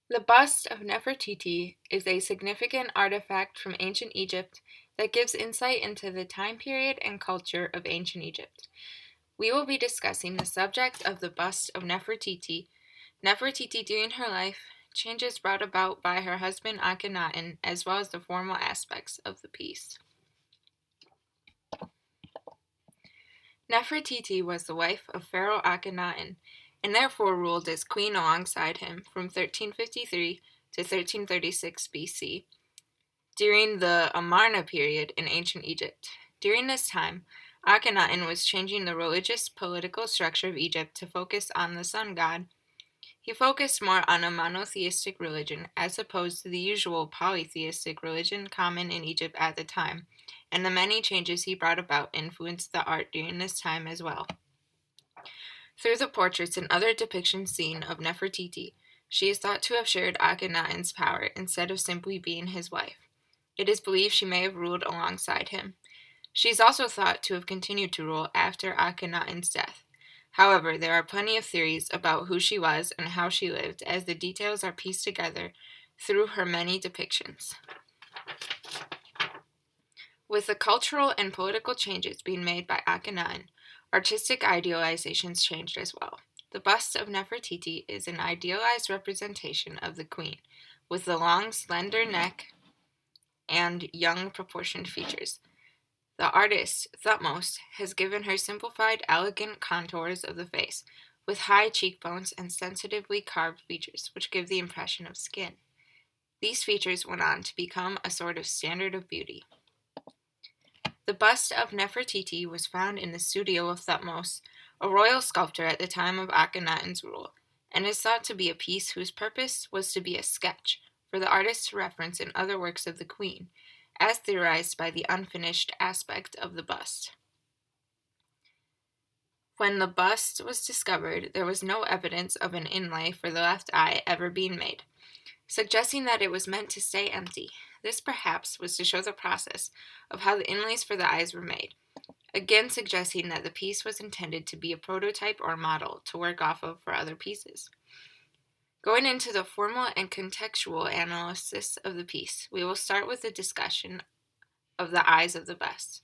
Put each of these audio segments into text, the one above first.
The bust of Nefertiti is a significant artifact from ancient Egypt that gives insight into the time period and culture of ancient Egypt. We will be discussing the subject of the bust of Nefertiti during her life, changes brought about by her husband Akhenaten, as well as the formal aspects of the piece. Nefertiti was the wife of Pharaoh Akhenaten, and therefore ruled as queen alongside him from 1353 to 1336 BC, during the Amarna period in ancient Egypt. During this time, Akhenaten was changing the religious political structure of Egypt to focus on the sun god. He focused more on a monotheistic religion as opposed to the usual polytheistic religion common in Egypt at the time, and the many changes he brought about influenced the art during this time as well. Through the portraits and other depictions seen of Nefertiti, she is thought to have shared Akhenaten's power instead of simply being his wife. It is believed she may have ruled alongside him. She is also thought to have continued to rule after Akhenaten's death. However, there are plenty of theories about who she was and how she lived, as the details are pieced together through her many depictions. With the cultural and political changes being made by Akhenaten, artistic idealizations changed as well. The bust of Nefertiti is an idealized representation of the queen, with the long, slender neck and young, proportioned features. The artist, Thutmose, has given her simplified, elegant contours of the face, with high cheekbones and sensitively carved features, which give the impression of skin. These features went on to become a sort of standard of beauty. The bust of Nefertiti was found in the studio of Thutmose, a royal sculptor at the time of Akhenaten's rule, and is thought to be a piece whose purpose was to be a sketch for the artist to reference in other works of the queen, as theorized by the unfinished aspect of the bust. When the bust was discovered, there was no evidence of an inlay for the left eye ever being made, suggesting that it was meant to stay empty. This perhaps was to show the process of how the inlays for the eyes were made, again suggesting that the piece was intended to be a prototype or model to work off of for other pieces. Going into the formal and contextual analysis of the piece, we will start with a discussion of the eyes of the bust.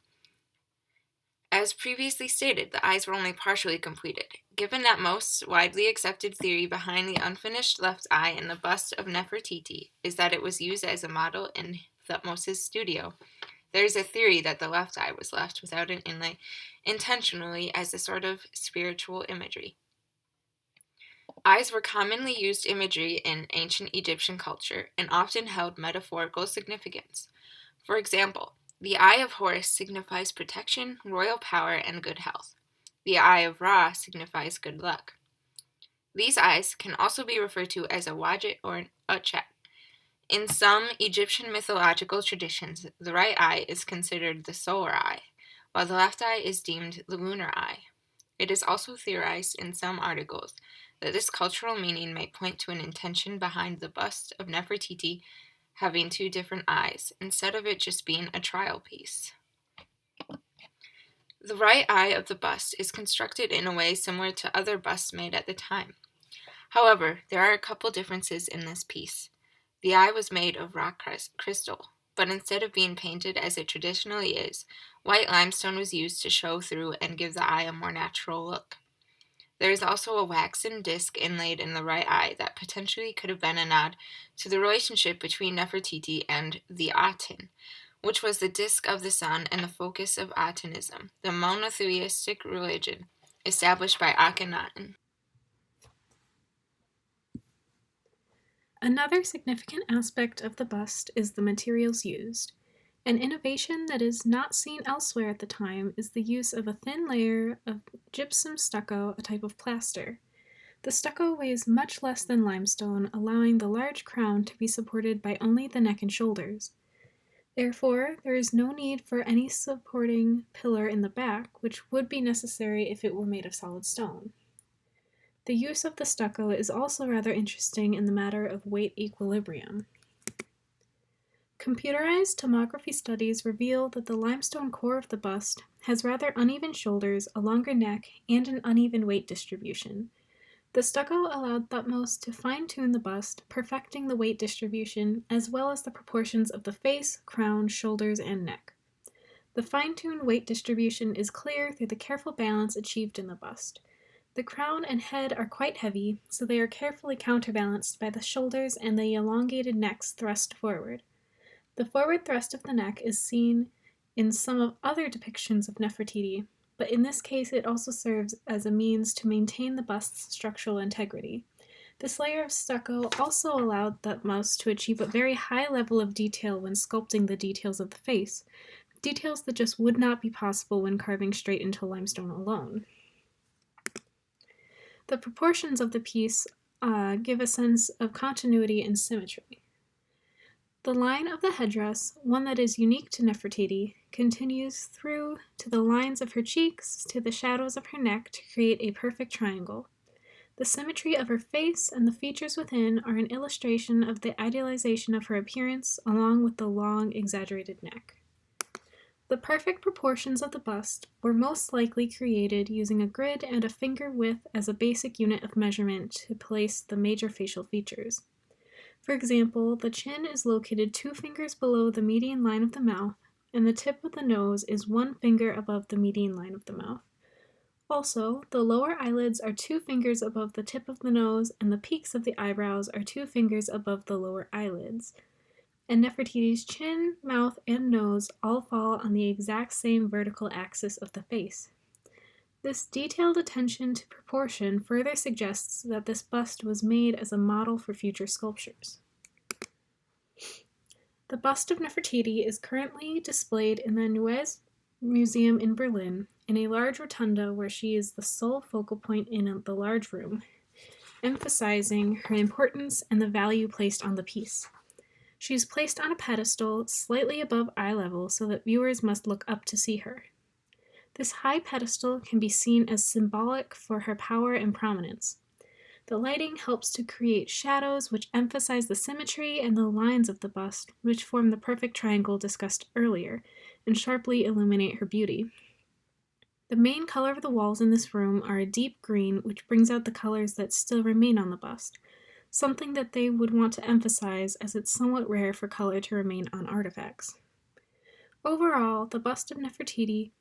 As previously stated, the eyes were only partially completed. Given that most widely accepted theory behind the unfinished left eye in the bust of Nefertiti is that it was used as a model in Thutmose's studio, there is a theory that the left eye was left without an inlay intentionally as a sort of spiritual imagery. Eyes were commonly used imagery in ancient Egyptian culture and often held metaphorical significance. For example, the Eye of Horus signifies protection, royal power, and good health. The Eye of Ra signifies good luck. These eyes can also be referred to as a wadjet or an utchat. In some Egyptian mythological traditions, the right eye is considered the solar eye, while the left eye is deemed the lunar eye. It is also theorized in some articles that this cultural meaning may point to an intention behind the bust of Nefertiti having two different eyes, instead of it just being a trial piece. The right eye of the bust is constructed in a way similar to other busts made at the time. However, there are a couple differences in this piece. The eye was made of rock crystal, but instead of being painted as it traditionally is, white limestone was used to show through and give the eye a more natural look. There is also a waxen disc inlaid in the right eye that potentially could have been a nod to the relationship between Nefertiti and the Aten, which was the disc of the sun and the focus of Atenism, the monotheistic religion established by Akhenaten. Another significant aspect of the bust is the materials used. An innovation that is not seen elsewhere at the time is the use of a thin layer of gypsum stucco, a type of plaster. The stucco weighs much less than limestone, allowing the large crown to be supported by only the neck and shoulders. Therefore, there is no need for any supporting pillar in the back, which would be necessary if it were made of solid stone. The use of the stucco is also rather interesting in the matter of weight equilibrium. Computerized tomography studies reveal that the limestone core of the bust has rather uneven shoulders, a longer neck, and an uneven weight distribution. The stucco allowed Thutmose to fine-tune the bust, perfecting the weight distribution, as well as the proportions of the face, crown, shoulders, and neck. The fine-tuned weight distribution is clear through the careful balance achieved in the bust. The crown and head are quite heavy, so they are carefully counterbalanced by the shoulders and the elongated necks thrust forward. The forward thrust of the neck is seen in some of other depictions of Nefertiti, but in this case it also serves as a means to maintain the bust's structural integrity. This layer of stucco also allowed Thutmose to achieve a very high level of detail when sculpting the details of the face, details that just would not be possible when carving straight into limestone alone. The proportions of the piece give a sense of continuity and symmetry. The line of the headdress, one that is unique to Nefertiti, continues through to the lines of her cheeks to the shadows of her neck to create a perfect triangle. The symmetry of her face and the features within are an illustration of the idealization of her appearance, along with the long, exaggerated neck. The perfect proportions of the bust were most likely created using a grid and a finger width as a basic unit of measurement to place the major facial features. For example, the chin is located 2 fingers below the median line of the mouth, and the tip of the nose is 1 finger above the median line of the mouth. Also, the lower eyelids are 2 fingers above the tip of the nose, and the peaks of the eyebrows are 2 fingers above the lower eyelids. And Nefertiti's chin, mouth, and nose all fall on the exact same vertical axis of the face. This detailed attention to proportion further suggests that this bust was made as a model for future sculptures. The bust of Nefertiti is currently displayed in the Neues Museum in Berlin, in a large rotunda where she is the sole focal point in the large room, emphasizing her importance and the value placed on the piece. She is placed on a pedestal slightly above eye level so that viewers must look up to see her. This high pedestal can be seen as symbolic for her power and prominence. The lighting helps to create shadows which emphasize the symmetry and the lines of the bust, which form the perfect triangle discussed earlier, and sharply illuminate her beauty. The main color of the walls in this room are a deep green, which brings out the colors that still remain on the bust, something that they would want to emphasize as it's somewhat rare for color to remain on artifacts. Overall, the bust of Nefertiti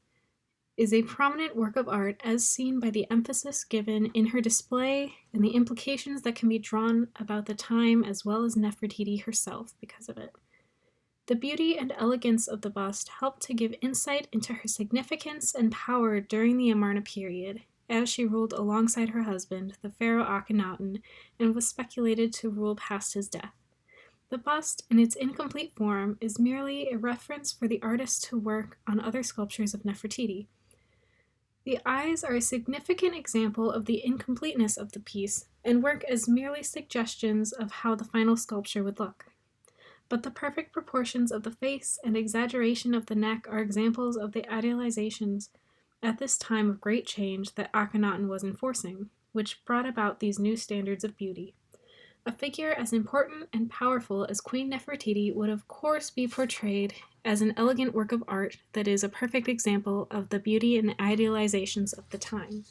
is a prominent work of art as seen by the emphasis given in her display and the implications that can be drawn about the time as well as Nefertiti herself because of it. The beauty and elegance of the bust help to give insight into her significance and power during the Amarna period, as she ruled alongside her husband, the pharaoh Akhenaten, and was speculated to rule past his death. The bust, in its incomplete form, is merely a reference for the artist to work on other sculptures of Nefertiti. The eyes are a significant example of the incompleteness of the piece and work as merely suggestions of how the final sculpture would look. But the perfect proportions of the face and exaggeration of the neck are examples of the idealizations at this time of great change that Akhenaten was enforcing, which brought about these new standards of beauty. A figure as important and powerful as Queen Nefertiti would of course be portrayed as an elegant work of art that is a perfect example of the beauty and idealizations of the time.